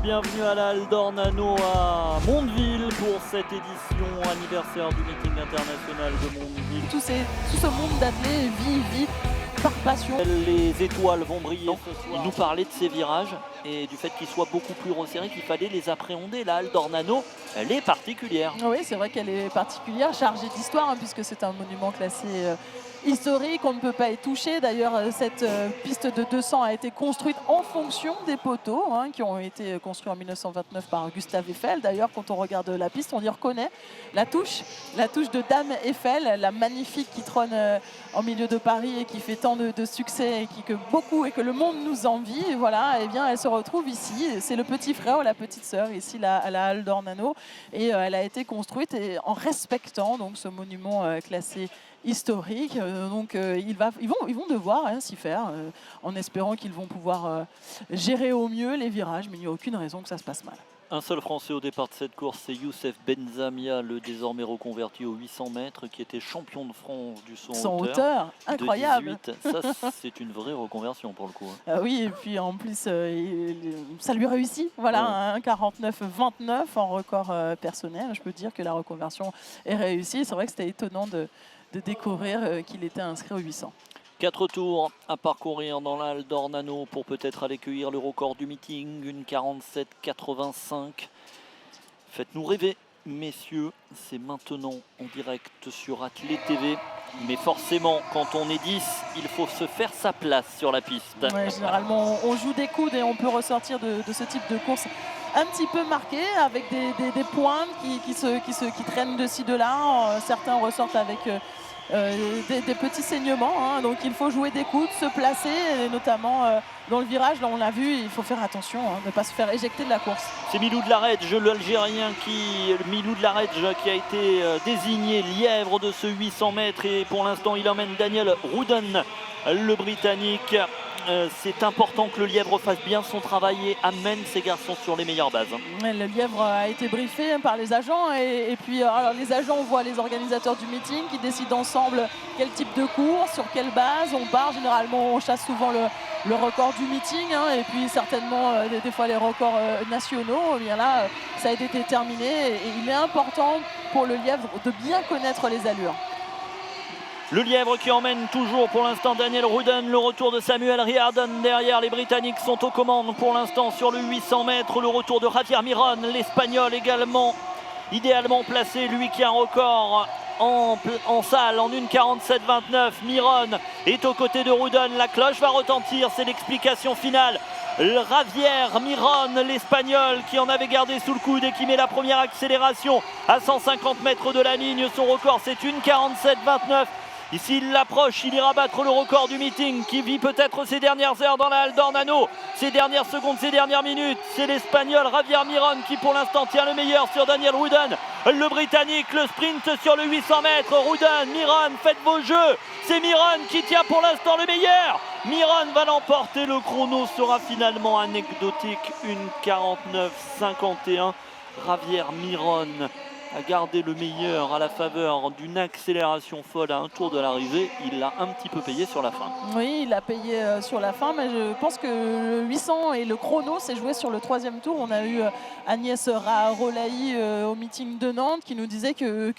bienvenue à la Halle d'Ornano à Mondeville pour cette édition anniversaire du meeting international de Mondeville. Tout ce monde d'athlètes vit par passion. Les étoiles vont briller ce soir. Il nous parlait de ces virages et du fait qu'ils soient beaucoup plus resserrés, qu'il fallait les appréhender. La Halle d'Ornano, elle est particulière. Oui, c'est vrai qu'elle est particulière, chargée d'histoire, hein, puisque c'est un monument classé historique, on ne peut pas y toucher. D'ailleurs, cette piste de 200 a été construite en fonction des poteaux qui ont été construits en 1929 par Gustave Eiffel. D'ailleurs, quand on regarde la piste, on y reconnaît la touche de Dame Eiffel, la magnifique qui trône en milieu de Paris et qui fait tant de succès et que le monde nous envie. Et voilà, et bien, elle se retrouve ici. C'est le petit frère ou la petite sœur ici à la Halle d'Ornano. Et elle a été construite en respectant donc, ce monument classé historique, ils vont devoir s'y faire en espérant qu'ils vont pouvoir gérer au mieux les virages, mais il n'y a aucune raison que ça se passe mal. Un seul Français au départ de cette course, c'est Youssef Benzamia, le désormais reconverti aux 800 mètres, qui était champion de France du saut en hauteur. Incroyable. De 18. Ça, c'est une vraie reconversion pour le coup. Oui, et puis en plus, ça lui réussit. Voilà, ouais. 49-29 en record personnel. Je peux dire que la reconversion est réussie. C'est vrai que c'était étonnant de découvrir qu'il était inscrit aux 800. 4 tours à parcourir dans la Halle d'Ornano pour peut-être aller cueillir le record du meeting, une 47,85. Faites-nous rêver, messieurs, c'est maintenant en direct sur Athlé TV. Mais forcément, quand on est 10, il faut se faire sa place sur la piste. Ouais, généralement, on joue des coudes et on peut ressortir de ce type de course un petit peu marqué, avec des pointes qui traînent de ci, de là. Certains ressortent avec des petits saignements, donc il faut jouer des coudes, se placer, et notamment dans le virage, là on l'a vu, il faut faire attention de ne pas se faire éjecter de la course. C'est Milou de Laredge, l'Algérien, Milou de Laredge qui a été désigné lièvre de ce 800 mètres, et pour l'instant il emmène Daniel Rudden, le Britannique. C'est important que le lièvre fasse bien son travail et amène ses garçons sur les meilleures bases. Le lièvre a été briefé par les agents et puis alors les agents voient les organisateurs du meeting qui décident ensemble quel type de course, sur quelle base on part. Généralement on chasse souvent le record du meeting et puis certainement des fois les records nationaux. Et bien là ça a été déterminé et il est important pour le lièvre de bien connaître les allures. Le lièvre qui emmène toujours pour l'instant Daniel Rudden, le retour de Samuel Riordan derrière. Les Britanniques sont aux commandes pour l'instant sur le 800 mètres. Le retour de Javier Miron, l'Espagnol également idéalement placé, lui qui a un record en salle en 1,47,29. Miron est aux côtés de Rudden, la cloche va retentir, c'est l'explication finale. Javier Miron, l'Espagnol qui en avait gardé sous le coude et qui met la première accélération à 150 mètres de la ligne. Son record c'est 1,47,29. Ici il l'approche, il ira battre le record du meeting qui vit peut-être ses dernières heures dans la Halle d'Ornano, ses dernières secondes, ses dernières minutes. C'est l'Espagnol Javier Miron qui pour l'instant tient le meilleur sur Daniel Rudden. Le Britannique, le sprint sur le 800 mètres. Rudden, Miron, faites vos jeux. C'est Miron qui tient pour l'instant le meilleur. Miron va l'emporter, le chrono sera finalement anecdotique, 1,49,51. Javier Miron a gardé le meilleur à la faveur d'une accélération folle à un tour de l'arrivée. Il l'a un petit peu payé sur la fin. Oui, il a payé sur la fin, mais je pense que le 800 et le chrono s'est joué sur le 3e tour. On a eu Agnès Rolaï au meeting de Nantes qui nous disait que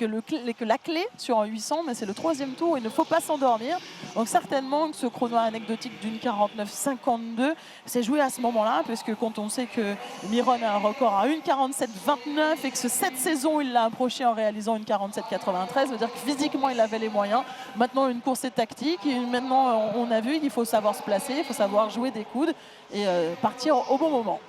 la clé sur un 800, mais c'est le 3e tour, il ne faut pas s'endormir. Donc certainement que ce chrono anecdotique d'une 49,52 s'est joué à ce moment-là, parce que quand on sait que Miron a un record à 1,47,29 et que cette saison il l'a approché en réalisant une 47,93, ça veut dire que physiquement il avait les moyens. Maintenant une course est tactique, et maintenant on a vu qu'il faut savoir se placer, il faut savoir jouer des coudes et partir au bon moment.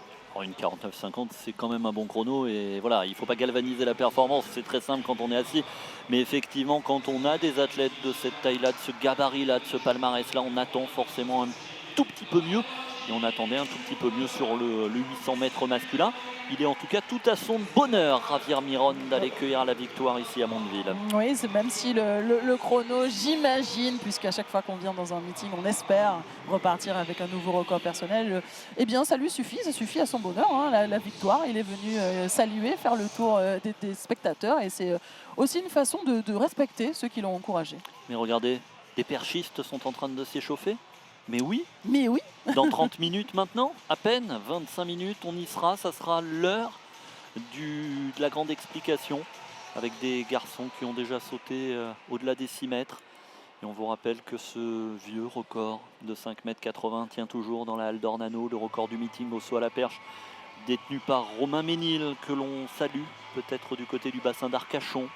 Une 49,50 c'est quand même un bon chrono et voilà, il ne faut pas galvaniser la performance, c'est très simple quand on est assis, mais effectivement quand on a des athlètes de cette taille-là, de ce gabarit-là, de ce palmarès-là, on attend forcément un tout petit peu mieux. Et on attendait un tout petit peu mieux sur le 800 mètres masculin. Il est en tout cas tout à son bonheur, Javier Miron, d'aller cueillir la victoire ici à Mondeville. Oui, c'est même si le chrono, j'imagine, puisqu'à chaque fois qu'on vient dans un meeting, on espère repartir avec un nouveau record personnel, eh bien ça lui suffit, ça suffit à son bonheur, la victoire. Il est venu saluer, faire le tour des spectateurs et c'est aussi une façon de respecter ceux qui l'ont encouragé. Mais regardez, les perchistes sont en train de s'échauffer. Mais oui, Mais oui, dans 30 minutes maintenant, à peine, 25 minutes, on y sera. Ça sera l'heure de la grande explication avec des garçons qui ont déjà sauté au-delà des 6 mètres. Et on vous rappelle que ce vieux record de 5,80 m tient toujours dans la halle d'Ornano, le record du meeting au saut à la perche, détenu par Romain Ménil, que l'on salue, peut-être du côté du bassin d'Arcachon.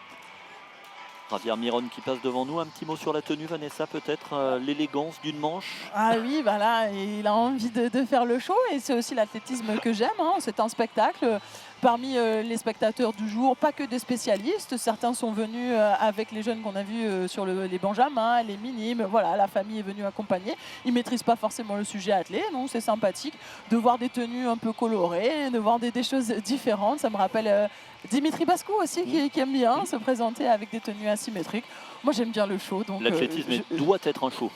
Javier Miron qui passe devant nous. Un petit mot sur la tenue, Vanessa, peut-être l'élégance d'une manche. ah oui, voilà, et il a envie de faire le show et c'est aussi l'athlétisme que j'aime. Hein. C'est un spectacle. Parmi les spectateurs du jour, pas que des spécialistes. Certains sont venus avec les jeunes qu'on a vus sur les benjamins, les minimes. Voilà, la famille est venue accompagner. Ils ne maîtrisent pas forcément le sujet athlé, donc c'est sympathique de voir des tenues un peu colorées, de voir des choses différentes. Ça me rappelle Dimitri Bascou aussi qui aime bien se présenter avec des tenues asymétriques. Moi j'aime bien le show. L'athlétisme doit être un show.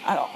Alors,